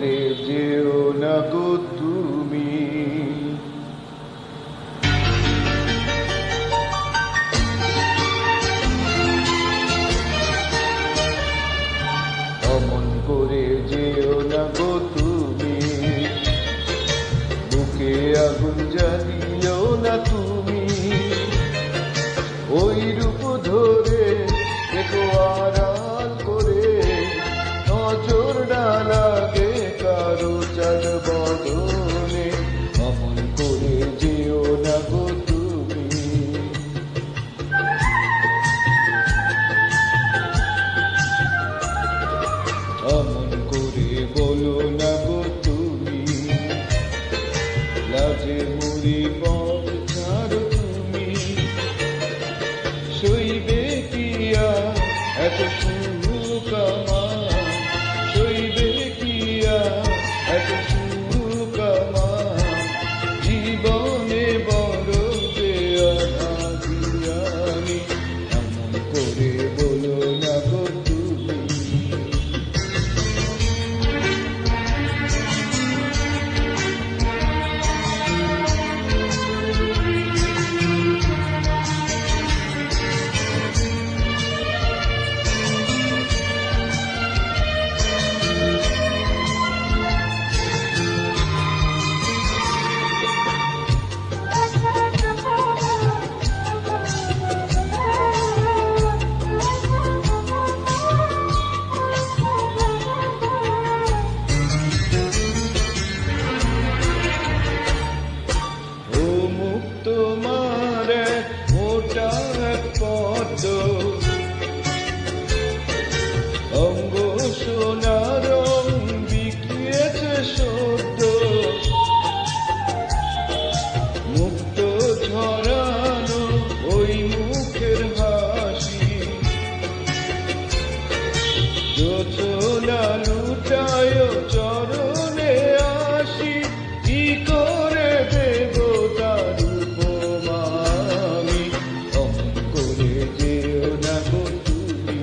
করে যেও না গো তুমি। অমন করে যেও না গো তুমি, বুকে আগুন জ্বালিও না তুমি। ওই রূপ ধরে দেখো আড়াল করে, নজর না লাগে কারো চাঁদ বদনে। অমন করে যেও না গো তুমি। অমন করে বলো না গো তুমি, লাজে মুড়ি পথ ছাড়ো তুমি। সইবে কিয়া এত সুখ আমার, সইবে কিয়া এত সুখ আমার। জীবনে বড় বেয়ানা দিয়ানি, এমন করে বলো না গো তুমি। তোমার মোটা পদ্ম অঙ্গ সোনার বিকিয়েছে সদ্য। মুক্ত ঝরানো ওই মুখের হাসি, জোছনা লুটায় চরণে আসি। কি করে দেব তার উপমা আমি, অমন করে যেও না গো তুমি।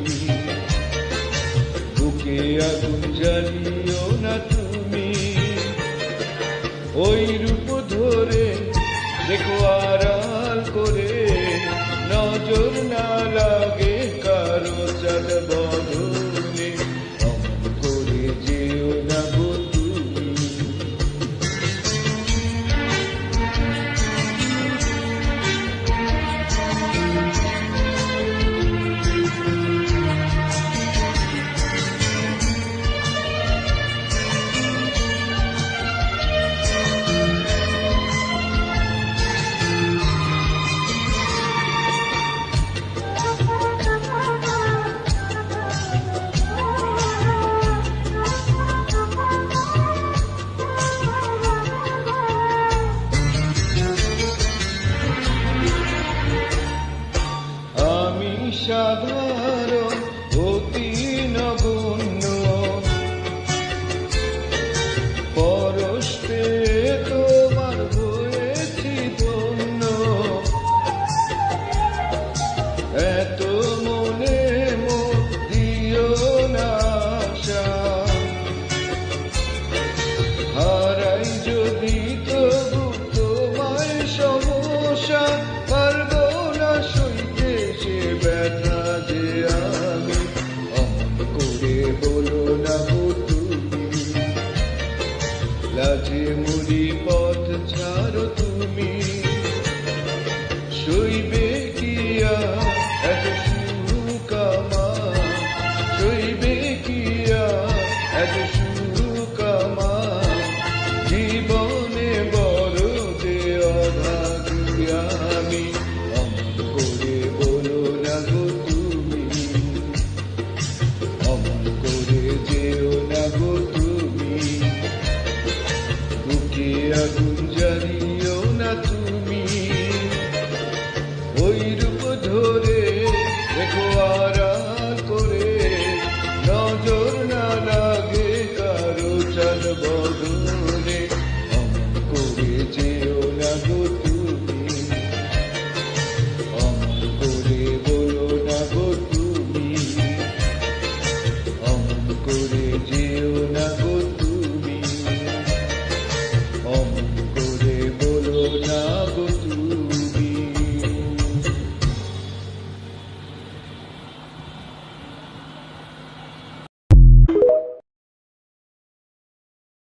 বুকে আগুন জ্বালিও না তুমি। ওই রূপ ধরে দেখো আড়াল করে, নজর না লাগে কারো চাঁদ বদনে। অমন করে যেও না গো তুমি। সাধারণ অতি নগণ্য, পরশে তোমার হয়েছি ধন্য। এত